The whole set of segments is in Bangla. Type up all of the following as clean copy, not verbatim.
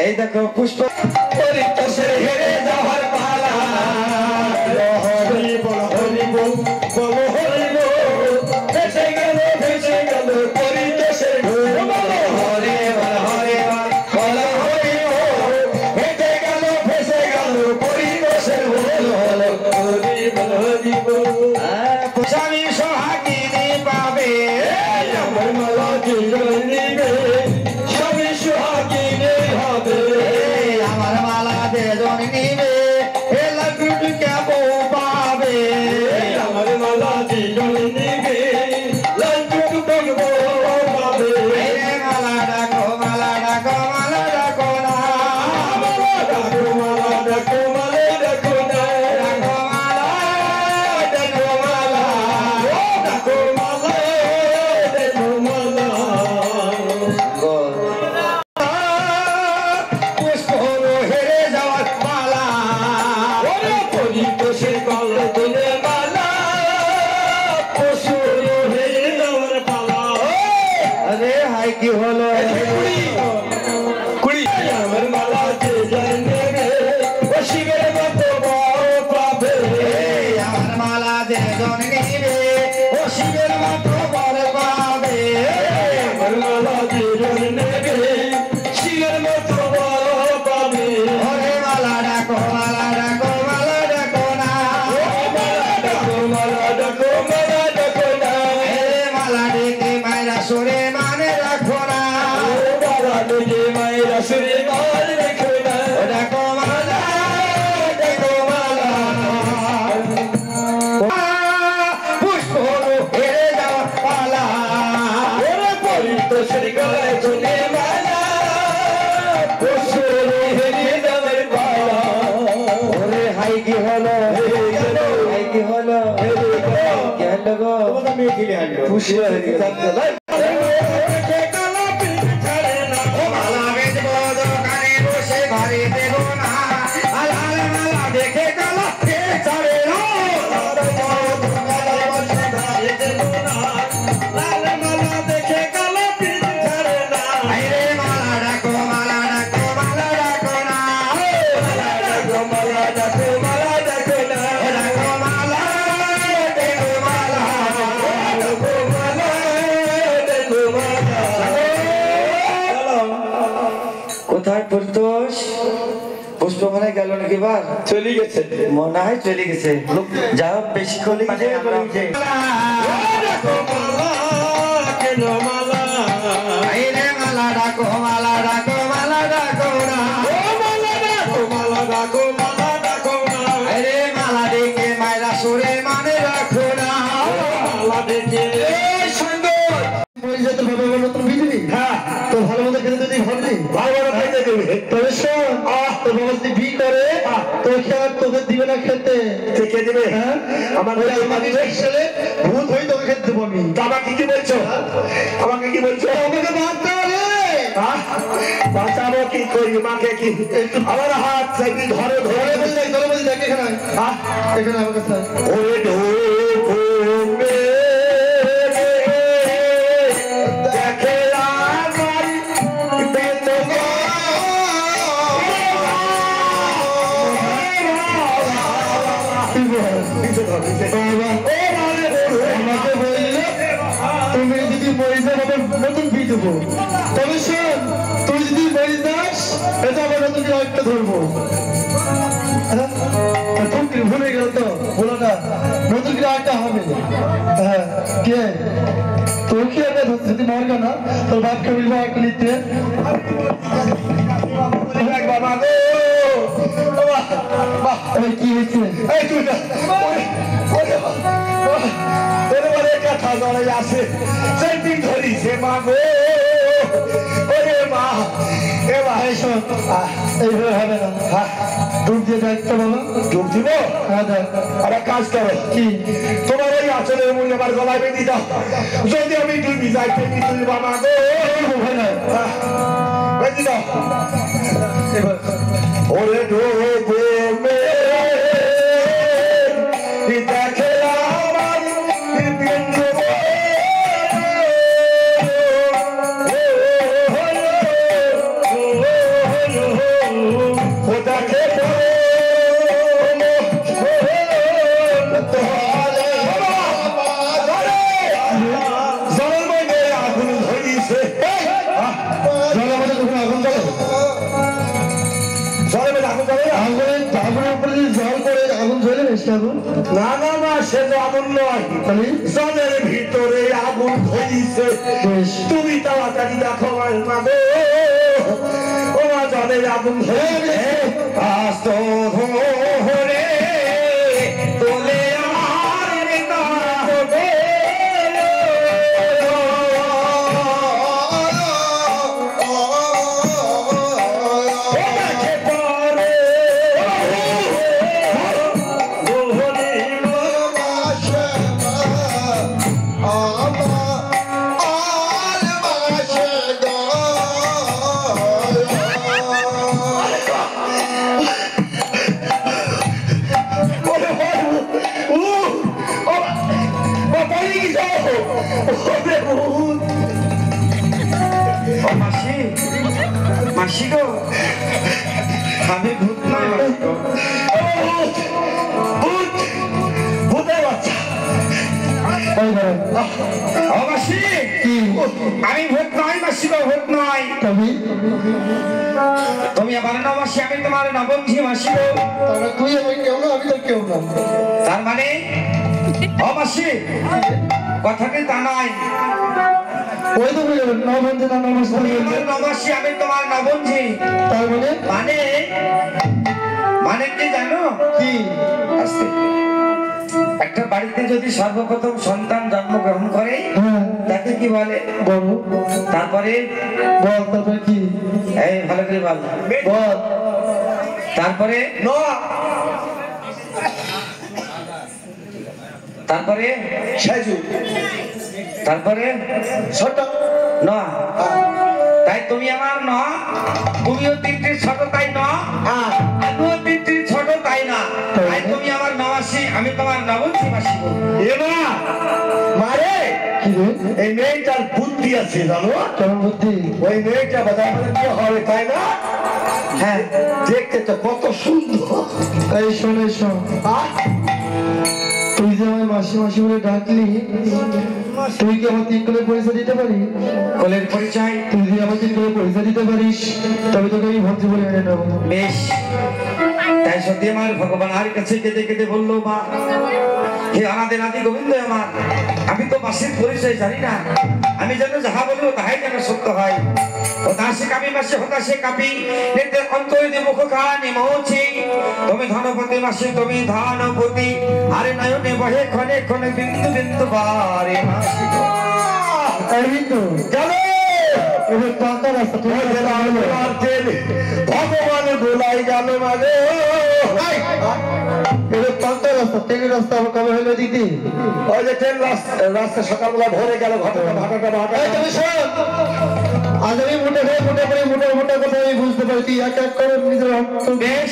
এই দেখো পুষ্প পরিতোষের হেরে যাওয়ার পালা হরি বল হরি বল বল হরি বল ভেসে গেল পরিতোষের ঢোল বলো হরি বল হরি বল বল হরি বল হেঁটে গেল ভেসে গেল পরিতোষের ঢোল হলো হরি বল হরি বল স্বামী সোহাগিনী পাবে আমার মালা জীবন নিবে স্বামী সোহাগিনী হবে আমার মালা বেজন নিবে এ লাড্ডু কেবল পাবে আমার মালা জীবন নিবে লাড্ডু কেবল পাবে মালা ডাকো মালা ডাকো মালা ডাকো না মালা ডাকো মালা ডাকো মালা ডাকো না ডাকো মালা ডাকো মালা ডাকো মালা ডাকো মালা পুষ্প হেরে যাওয়ার পালা পরিতোষের গল তুলে মালা পশু হেরে যাওয়ার পালা আরে হাই কি হলো কুড়ি আমার মালা যে জানে ও শিবের মতো বড় পাবে আমার মালা যে জানে ও শিবের মতো বড় পাবে আমার মালা যে জানে শিবের মতো বড় পাবে ওরে মালা ডাকো মালা ডাকো মালা ডাকো না মালা ডাকো মালা ডাকো মালা ডাকো না মালা ডেকে মায়েরা সুরে মানে রাখো না মালা ডেকে মায়েরা সুরে মানে রাখো না ডাকো মালা ডাকো মালা পুষ্প হেরে যাওয়া পালা ওরে পরিতোষের গলায় চলে মালা পশু হেরে যাওয়ার পালা ওরে হাই কি হলো হাই কি হলো কেন গো তোমার মেয়ে গিলে হাঁটলো পুষ্প হেরে যাচ্ছে কোথায় পুরতোষ পুষ্প মনে গেল নাকি বার চলে গেছে মনে হয় চলে গেছে যাও বেশি খোলে গেছে মালা ডাকো মালা ডাকো মালা ডাকো না মালা ডাকো মালা ডাকো না আরে মালা ডেকে মায়েরা সুরে মানে রাখো না মালা ডেকে সুন্দর পরিচিত ভাবে বলো তুমি বিজলি হ্যাঁ তো ভালো মতো খেতে যদি ভাবলি ভালো ভালো খাইতে দেবে তবে শোন তো বাবা যদি বি করে তো খেয়াল তোকে দিবে না খেতে কে দেবে হ্যাঁ আমার ছেলে ভূত হই তোকে খেতে দেবো আমি আমাকে কি বলছো আমাকে কি বলছো আমাকে বাঁচতে হবে বাঁচাবো কি করি মাকে কি আমার হাত থেকে ধরে ধরে বললে ধরে বলছি দেখ এখানে এখানে আমার কাছে ওরে ঢোলে তুমি যদি মরে যাও নতুন বি দেবো তবে শোন তুই যদি মরে যাস এটা আবার নতুন একটা ধরবো ভুলে গেল তো ভোলাটা নতুন করে একটা হবে হ্যাঁ কে তোর কি একটা যদি মরবে না তোর বাপকে বলবো একটা নিতে বাবা গো কি হয়েছে কথা ধরে আসে সেদিন ধরিছে মা গো ওরে মা এ ভাই শোন এইভাবে হবে না ডুব দিয়ে দেখতে বাবা ডুব দিব আরে কাজ করো কি তোমার ওই আচলের মূল্য আমার গলায় বেঁধে দাও যদি আমি ডুবি যাই তুমি তুলবা মা গো বেঁধে দাও ওরে ডুবে দেখে আমার করে আগুনের উপরে জল করে আগুন জ্বলে বেশি আগুন না না না সে তো আগুন নয় জলের ভিতরে আগুন ধরিছে তুমি তাড়াতাড়ি দেখো মা গো ও মা জলের আগুন ধরে আস্ত ধরে তোলে আমার মাসি গো আমি ভূত নয় ভূতের বাচ্চা মাসি আমি ভূত নয় মাসি গো ভূত নয় তুমি আমার না মাসি আমি তোমার নবমঝি মাসি গো তুই আমি কেউ না আমি তো কেউ না তার মানে মাসি কথাটি তা নয় ওই তো নবমঝি না নবমঝি আমি তোমার নবমঝি তার মানে মানে কি জানো কি আস্তে একটা বাড়িতে যদি সর্বপ্রথম সন্তান জন্মগ্রহণ করে তাকে কি বলে বড় তারপরে বল তারপরে কি এই ভালো করে বল বল তারপরে তারপরে সেজু তারপরে ছোট না তাই তুমি আমার না তুমিও তিনটি ছোট তাই না আমিও তিনটি ছোট তাই না তাই তুমি আমার নবাসী আমি তোমার নবমঝি মাসি মারে এই মেয়েটার বুদ্ধি আছে জানো কেমন বুদ্ধি ওই মেয়েটা বাজার হবে তাই না হ্যাঁ দেখতে তো কত সুন্দর এই শোন তুই যে আমার মাসি মাসি বলে ডাকলি তুই কি আমার 3 কোলের পরিচয় দিতে পারি কোলের পরিচয় তুই যদি আমার 3 কোলের পরিচয় দিতে পারিস তবে তোকে আমি ভক্তি বলে মেনে নেবো বেশ তাই সত্যি আমার ভগবান আর কাছে কেঁদে কেঁদে বললো মা হে আনাদে নাতি গোবিন্দ আমার আমি তো মাসির পরিচয় জানি না আমি যেন যাহা বলবো তাহাই যেন সত্য হয় হতাশে কাপি মাসে হতাশে কাপি নেতে অন্তরে দে মুখ খানি মৌছি তুমি ধনপতি মাসে তুমি ধনপতি আরে নয়নে বহে ক্ষণে ক্ষণে বিন্দু বিন্দু বারে মাসি তো জানো এবার টাকা রাস্তা তুমি ভগবান গোলাই গেল মানে এবার টাকা রাস্তা ট্রেনের রাস্তা আমার কবে হলো দিদি ওই যে ট্রেন রাস্তা সকালবেলা ভরে গেল ঘটনা তুমি শোন আজ আমি মোটা কথা আমি বুঝতে পারি তুই এক এক করে নিজের বেশ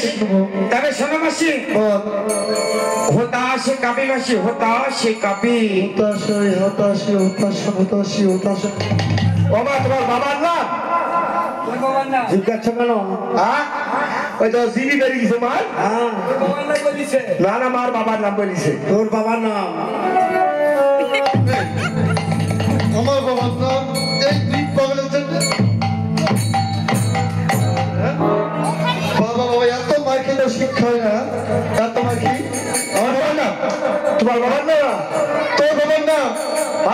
তবে শোনো মাসি হতাশে কাপি মাসি হতাশে কাপি হতাশে বাবা তোমার বাবার নাম জিজ্ঞাসা কেন ওই তো জিবি বেরিয়ে গেছে মার না না মার বাবার নাম বলিছে তোর বাবার নাম আমার বাবার নাম এই দুই পাগলের জন্য বাবা এত মার খেলে শিক্ষা হয় না এত মার কি আমার বাবার নাম তোমার বাবার নাম তোর বাবার নাম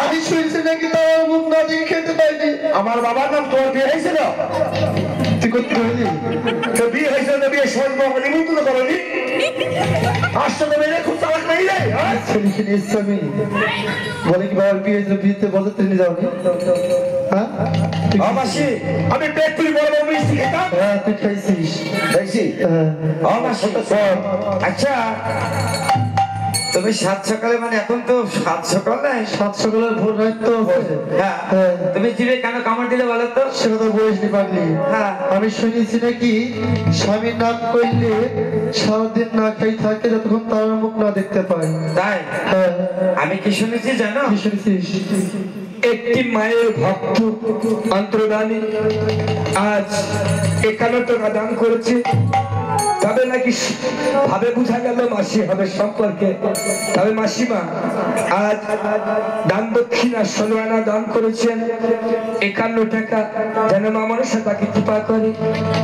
আমি শুনছি নাকি তার মুখ না দিয়ে খেতে পাইনি আমার বাবার নাম তোমার বিয়ে হয়েছিল তুই করতে পারলি তো বিয়ে হয়েছিল না বিয়ে সময় নিমন্ত্রণ করনি আসতে তো মেয়ে খুব চালাক নাই রে ছেলেকে নিয়ে এসছি আমি বলে কি বাবার বিয়েতে বলতে তিনি যাওনি হ্যাঁ মাসি আমি পেট তুই বড় বড় মিষ্টি খেতাম হ্যাঁ তুই খাইছিস খাইছি মাসি আচ্ছা তুমি সাত সকালে মানে এখন তো সাত সকাল নাই 7 সকালের ভোর রাত তো হ্যাঁ তুমি জিভে কেন কামড় দিলে বলো তো সে কথা বলিস নি পাগলি হ্যাঁ আমি শুনেছি নাকি স্বামীর নাম করলে সারাদিন না খাই থাকে যতক্ষণ তার মুখ না দেখতে পায় তাই হ্যাঁ আমি কি শুনেছি জানো কি শুনেছিস একটি মায়ের ভক্ত অন্তর্দানী আজ 51 টাকা দান করেছে তবে নাকি ভাবে বোঝা গেল মাসি হবে সম্পর্কে। তবে মাসিমা আজ দান দক্ষিণা 16 আনা দান করেছেন, 51 টাকা, যেন মামনসা তাকে কৃপা করে,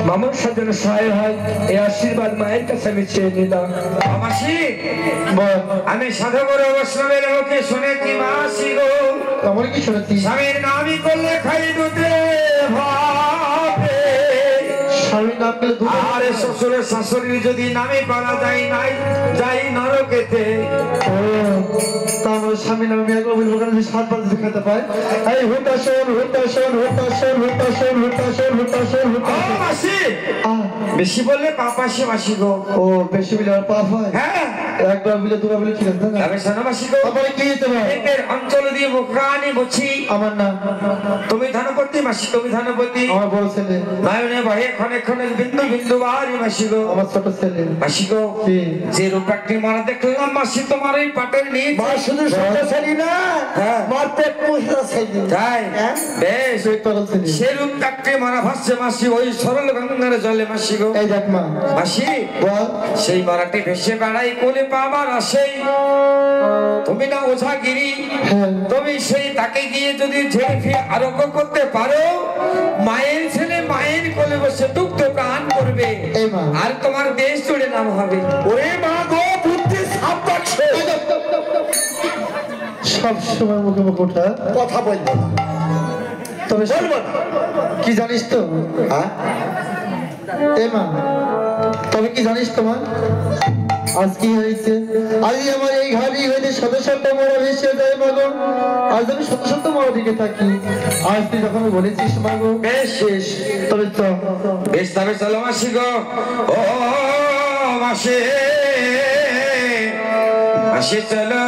মামনসা যেন সহায় হয়, এই আশীর্বাদ মায়ের কাছে আমি চেয়ে নিলাম। মাসি বল, আমি সাধুগুরু বৈষ্ণবের মুখে শুনেছি মাসি গো, আমার কি শুনেছি? স্বামীর নামই করলে খাই দুধে ভাবে, স্বামীর নাম পেলে দুধ, আর শ্বশুরের শাশুড়ির যদি নামে করা যায় নাই যাই নরকেতে। তারপরে স্বামীর নামে একবার বলবো কেন যে 7 বার যদি খেতে পায়। এই হুতাশন হুতাশন হুতাশন হুতাশন হুতাশন হুতাশন ও হুতাশন। মাসি আহ, বেশি বললে পাপ আসে মাসি গো। ও বেশি বিলে আর পাপ হয়? হ্যাঁ একবার বিলে দুবার বিলে ঠিক আছে না? তবে শোনো মাসি গো, তারপরে কি হতে পারে? এদের অঞ্চল দিয়ে মুখানি বলছি, আমার নাম, তুমি ধনপতি মাসি, তুমি ধনপতি, আমার বড় ছেলে, নয়নে বাহে ক্ষণে ক্ষণে বিন্দু বিন্দু বাড়ি মাসি গো। আমার ছোট ছেলে। মাসি গো, কি? যে রূপটাকে মারা দেখলাম মাসি তোমার এই পাটের নিচ, মা শুধু শক্তিশালী না, হ্যাঁ। মার পেট মহিলা ছেলে। তাই হ্যাঁ? বেশ সেই পাগল ছেলে। সে রূপটাকে মারা ভাসছে মাসি ওই সরল গঙ্গার জলে মাসি গো। এই দেখ মা, মাসি বল। সেই মারাটি ভেসে বেড়াই কোলে পাবার আসেই, তুমি না ওঝাগিরি, হ্যাঁ। তুমি সেই তাকে গিয়ে যদি ঝেড়ে ফিরে আরোগ্য করতে পারো, মায়ের ছেলে মায়ের কোলে বসে দুগ্ধ প্রাণ করবে, এই মা। আর তোমার দেশ জুড়ে নাম হবে। ওরে মা গো, বুদ্ধি সাপ ডাকছে। সব সময় মুখে মুখ ওঠা, কথা বলবো না, তবে বলবো না। কি জানিস তো? হ্যাঁ? এ মা, তবে কি জানিস তোমার আজ কি হয়েছে? আজ আমার এই ঘাড়ি হইতে শত শত মরা ভেসে যায় মাগো, আজ আমি শত শত মরা দিকে থাকি। আজ তুই যখন বলেছিস মাগো বেশ শেষ, তবে তো বেশ তবে চলো মাসি গো। ও মাসি, মাসি চলো।